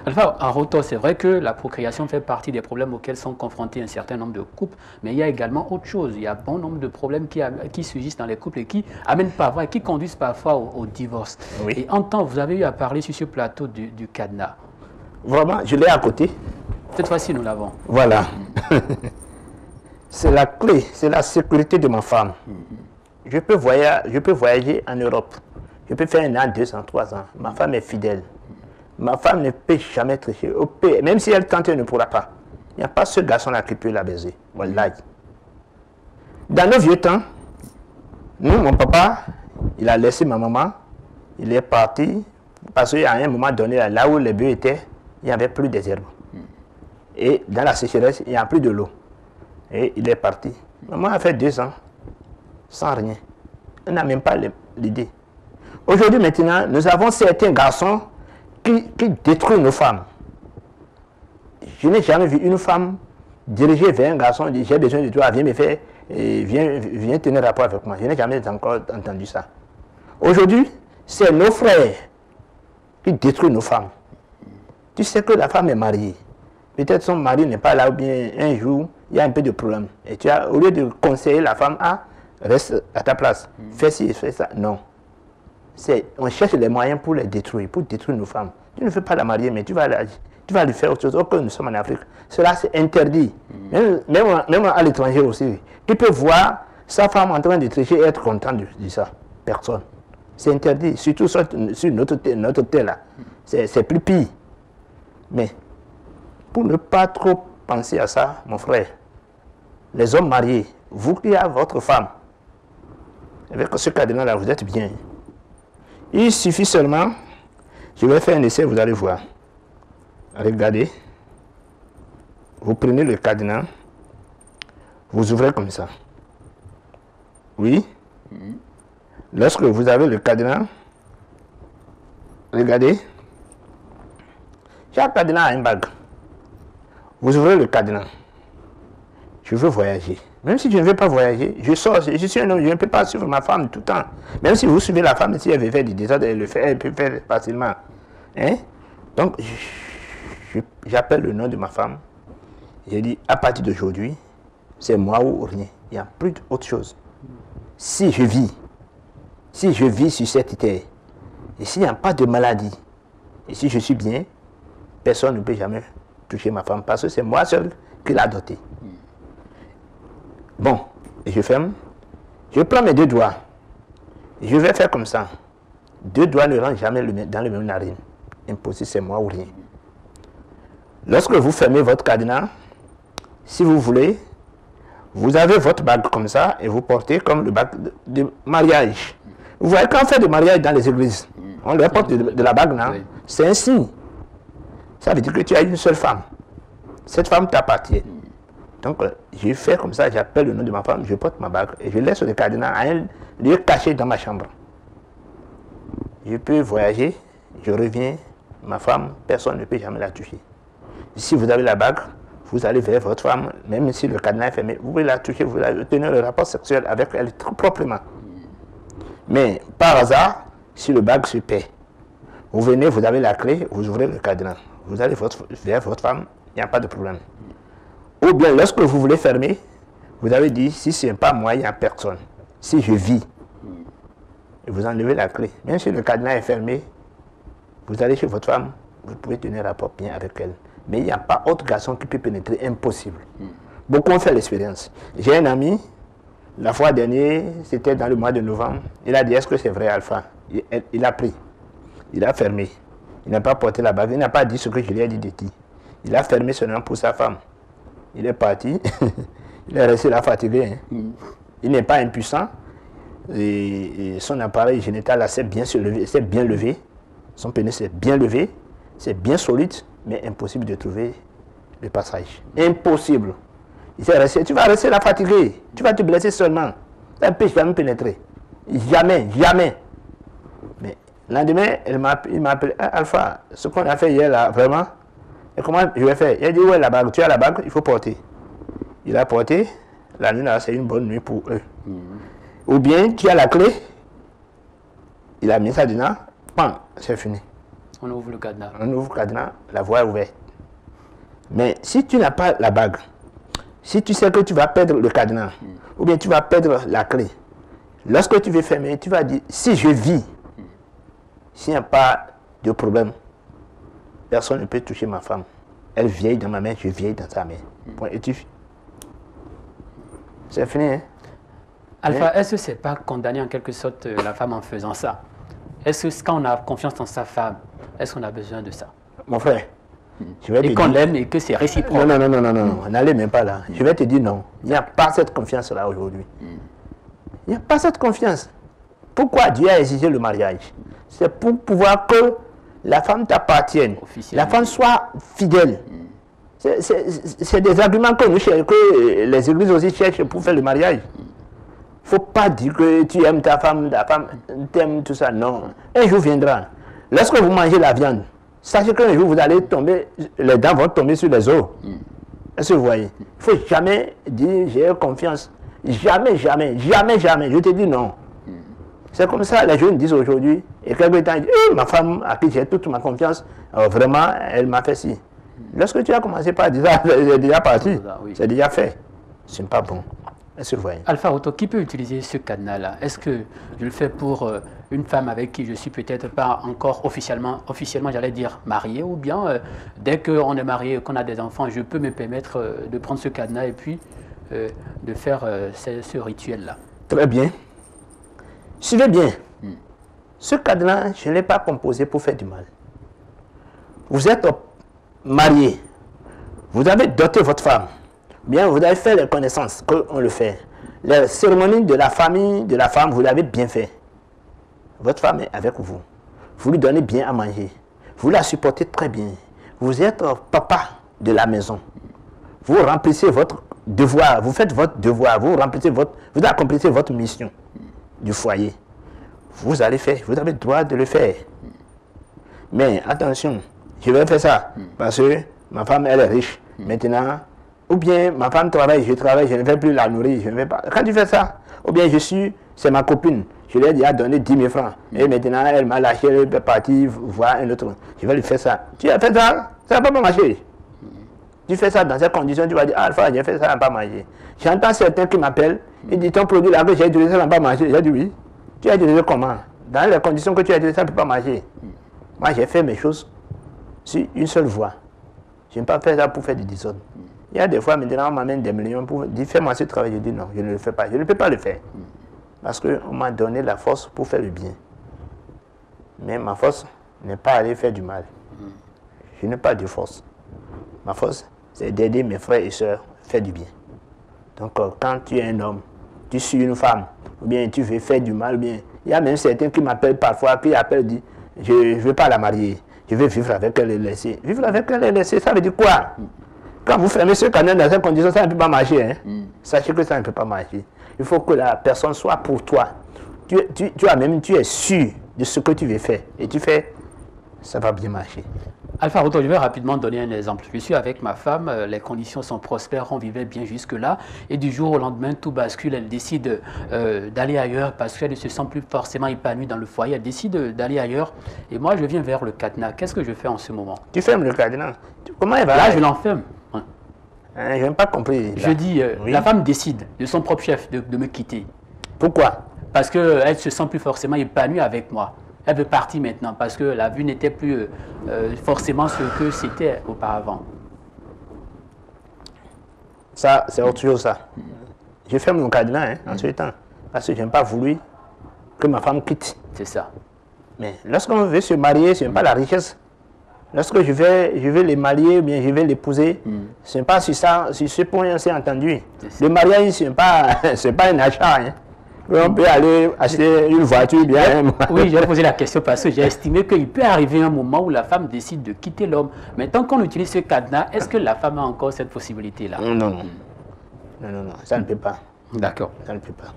Alpha, en retour, c'est vrai que la procréation fait partie des problèmes auxquels sont confrontés un certain nombre de couples, mais il y a également autre chose. Il y a bon nombre de problèmes qui surgissent dans les couples et qui amènent parfois et qui conduisent parfois au divorce. Oui. Et en temps, vous avez eu à parler sur ce plateau du cadenas. Vraiment, je l'ai à côté. Cette fois-ci, nous l'avons. Voilà. C'est la clé, c'est la sécurité de ma femme. Je peux voyager en Europe. Je peux faire 1 an, 2 ans, 3 ans. Ma femme est fidèle. Ma femme ne peut jamais tricher. Même si elle tente, elle ne pourra pas. Il n'y a pas ce garçon-là qui peut la baiser. Voilà. Dans nos vieux temps, nous, mon papa, il a laissé ma maman. Il est parti parce qu'à un moment donné, là où les bœufs étaient, il n'y avait plus des herbes. Et dans la sécheresse, il n'y a plus de l'eau. Et il est parti. Maman a fait 2 ans sans rien. Elle n'a même pas l'idée. Aujourd'hui, maintenant, nous avons certains garçons qui détruisent nos femmes. Je n'ai jamais vu une femme dirigée vers un garçon, dire j'ai besoin de toi, viens me faire, viens tenir rapport avec moi. Je n'ai jamais encore entendu ça. Aujourd'hui, c'est nos frères qui détruisent nos femmes. Tu sais que la femme est mariée. Peut-être son mari n'est pas là ou bien un jour, il y a un peu de problème. Et tu as, au lieu de conseiller la femme, reste à ta place, fais ci, fais ça. Non. On cherche les moyens pour les détruire, pour détruire nos femmes. Tu ne veux pas la marier, mais tu vas lui faire autre chose. Ok, nous sommes en Afrique. Cela, c'est interdit. Même à l'étranger aussi. Tu peux voir sa femme en train de tricher et être content de ça. Personne. C'est interdit. Surtout sur notre terre là. C'est plus pire. Mais, pour ne pas trop penser à ça, mon frère, les hommes mariés, vous qui avez votre femme, avec ce cadenas-là, vous êtes bien. Il suffit seulement, je vais faire un essai, vous allez voir. Regardez. Vous prenez le cadenas, vous ouvrez comme ça. Oui. Lorsque vous avez le cadenas, regardez. Chaque cadenas a une bague. Vous ouvrez le cadenas. Je veux voyager. Même si je ne veux pas voyager, je sors, je suis un homme, je ne peux pas suivre ma femme tout le temps. Même si vous suivez la femme, si elle veut faire du désordre, elle peut faire facilement. Hein? Donc, j'appelle le nom de ma femme. J'ai dit, à partir d'aujourd'hui, c'est moi ou rien. Il n'y a plus d'autre chose. Si je vis sur cette terre, et s'il n'y a pas de maladie, et si je suis bien, personne ne peut jamais toucher ma femme, parce que c'est moi seul qui l'ai adoptée. Bon, et je ferme. Je prends mes 2 doigts. Et je vais faire comme ça. 2 doigts ne rentrent jamais dans le même narine. Impossible, c'est moi ou rien. Lorsque vous fermez votre cadenas, si vous voulez, vous avez votre bague comme ça et vous portez comme le bague de mariage. Vous voyez quand on fait des mariages dans les églises, on leur porte de la bague, non? C'est un signe. Ça veut dire que tu as une seule femme. Cette femme t'appartient. Donc, je fais comme ça, j'appelle le nom de ma femme, je porte ma bague et je laisse le cadenas à un lieu caché dans ma chambre. Je peux voyager, je reviens, ma femme, personne ne peut jamais la toucher. Si vous avez la bague, vous allez vers votre femme, même si le cadenas est fermé, vous pouvez la toucher, vous allez tenir le rapport sexuel avec elle très proprement. Mais par hasard, si le bague se perd, vous venez, vous avez la clé, vous ouvrez le cadenas, vous allez vers votre femme, il n'y a pas de problème. Ou bien, lorsque vous voulez fermer, vous avez dit, si ce n'est pas moi, il n'y a personne. Si je vis, et vous enlevez la clé. Même si le cadenas est fermé, vous allez chez votre femme, vous pouvez tenir rapport bien avec elle. Mais il n'y a pas autre garçon qui peut pénétrer, impossible. Beaucoup ont fait l'expérience. J'ai un ami, la fois dernière, c'était dans le mois de novembre, il a dit, est-ce que c'est vrai, Alpha? Il a pris, il a fermé. Il n'a pas porté la bague, il n'a pas dit ce que je lui ai dit de dire. Il a fermé seulement pour sa femme. Il est parti, il est resté là fatigué. Hein. Il n'est pas impuissant. Et son appareil génital s'est bien levé. Son pénis s'est bien levé. C'est bien solide, mais impossible de trouver le passage. Impossible. Tu vas rester là fatigué. Tu vas te blesser seulement. Ça ne peut jamais pénétrer. Jamais, jamais. Mais le lendemain, il m'a appelé, Alpha, ce qu'on a fait hier là, vraiment. Et comment je vais faire? Il a dit, ouais, la bague, tu as la bague, il faut porter. Il a porté, la nuit là, c'est une bonne nuit pour eux. Ou bien, tu as la clé, il a mis ça dedans, c'est fini. On ouvre le cadenas. On ouvre le cadenas, la voie est ouverte. Mais si tu n'as pas la bague, si tu sais que tu vas perdre le cadenas, ou bien tu vas perdre la clé, lorsque tu veux fermer, tu vas dire, si je vis, s'il n'y a pas de problème, personne ne peut toucher ma femme. Elle vieillit dans ma main, je vieillis dans sa main. Point. Et tu... C'est fini, hein? Alpha, est-ce que ce n'est pas condamner en quelque sorte la femme en faisant ça? Est-ce que quand on a confiance en sa femme, est-ce qu'on a besoin de ça? Mon frère, je vais te Et qu'on dire... l'aime et que c'est réciproque. Non, n'allez même pas là. Je vais te dire non. Il n'y a pas cette confiance-là aujourd'hui. Il n'y a pas cette confiance. Pourquoi Dieu a exigé le mariage? C'est pour pouvoir que la femme t'appartienne, la femme soit fidèle. C'est des arguments que nous cherchons, que les églises aussi cherchent pour faire le mariage. Il ne faut pas dire que tu aimes ta femme t'aime, tout ça. Non. Un jour viendra. Lorsque vous mangez la viande, sachez qu'un jour vous allez tomber, les dents vont tomber sur les os. Est-ce que vous voyez? Il ne faut jamais dire j'ai confiance. Jamais, jamais, jamais, jamais. Je te dis non. C'est comme ça, les jeunes disent aujourd'hui, et quelques temps, ils disent, ma femme à qui j'ai toute ma confiance, vraiment, elle m'a fait ci. Lorsque tu as commencé par dire ça, c'est déjà parti, c'est déjà fait. Ce n'est pas bon. Est-ce que vous voyez? Alpha Auto, qui peut utiliser ce cadenas-là? Est-ce que je le fais pour une femme avec qui je suis peut-être pas encore officiellement j'allais dire marié, ou bien dès qu'on est marié, qu'on a des enfants, je peux me permettre de prendre ce cadenas et puis de faire ce rituel-là? Très bien. Suivez bien. Ce cadenas, je ne l'ai pas composé pour faire du mal. Vous êtes marié. Vous avez doté votre femme. Bien, vous avez fait les connaissances qu'on le fait. Les cérémonies de la famille, de la femme, vous l'avez bien fait. Votre femme est avec vous. Vous lui donnez bien à manger. Vous la supportez très bien. Vous êtes papa de la maison. Vous remplissez votre devoir. Vous faites votre devoir. Vous accomplissez votre mission du foyer. Vous allez faire. Vous avez le droit de le faire. Mais attention, je vais faire ça parce que ma femme, elle est riche. Maintenant, ou bien ma femme travaille, je ne vais plus la nourrir. Je ne vais pas. Quand tu fais ça, ou bien c'est ma copine, je lui ai déjà donné 10 000 francs. Et maintenant, elle m'a lâché, elle est partie voir un autre. Je vais lui faire ça. Tu as fait ça, ça ne va pas marcher. Tu fais ça dans ces conditions, tu vas dire, ah, Alpha, j'ai fait ça, ça n'a pas marché. J'entends certains qui m'appellent, ils disent, ton produit là que j'ai utilisé, ça n'a pas marché. J'ai dit oui. Tu as utilisé comment? Dans les conditions que tu as utilisées, ça ne peut pas marcher. Moi, j'ai fait mes choses sur une seule voie. Je ne vais pas faire ça pour faire du désordre. Il y a des fois, maintenant, on m'amène des millions pour dire, fais-moi ce travail. Je dis non, je ne le fais pas. Je ne peux pas le faire. Parce qu'on m'a donné la force pour faire le bien. Mais ma force n'est pas aller faire du mal. Je n'ai pas de force. Ma force, c'est d'aider mes frères et sœurs à faire du bien. Donc, quand tu es un homme, tu suis une femme, ou bien tu veux faire du mal, ou bien... Il y a même certains qui m'appellent parfois, qui appellent, disent, je ne veux pas la marier, je veux vivre avec elle et laisser. Vivre avec elle et laisser, ça veut dire quoi? Quand vous fermez ce canal dans ces conditions, ça ne peut pas marcher. Hein? Sachez que ça ne peut pas marcher. Il faut que la personne soit pour toi. Tu es sûr de ce que tu veux faire. Et tu fais, ça va bien marcher. Alpha Auto, je vais rapidement donner un exemple. Je suis avec ma femme, les conditions sont prospères, on vivait bien jusque-là. Et du jour au lendemain, tout bascule. Elle décide d'aller ailleurs parce qu'elle ne se sent plus forcément épanouie dans le foyer. Elle décide d'aller ailleurs. Et moi, je viens vers le cadenas. Qu'est-ce que je fais en ce moment? Tu fermes le cadenas. Comment elle va? Là, je l'enferme. Je n'ai pas compris. Là. Je dis, oui. La femme décide de son propre chef de me quitter. Pourquoi? Parce qu'elle ne se sent plus forcément épanouie avec moi. Elle veut partir maintenant parce que la vue n'était plus forcément ce que c'était auparavant. Ça, c'est autre chose, ça. Je ferme mon cadenas en ce temps. Parce que je n'ai pas voulu que ma femme quitte. C'est ça. Mais lorsqu'on veut se marier, ce n'est pas la richesse. Lorsque je vais les marier, bien je vais l'épouser, ce n'est pas sur ça, sur ce point on s'est entendu. Le mariage, ce n'est pas un achat. Hein. On peut aller acheter une voiture bien. Oui, j'ai posé la question parce que j'ai estimé qu'il peut arriver un moment où la femme décide de quitter l'homme. Mais tant qu'on utilise ce cadenas, est-ce que la femme a encore cette possibilité-là? Non, ça ne peut pas. D'accord. Ça ne peut pas.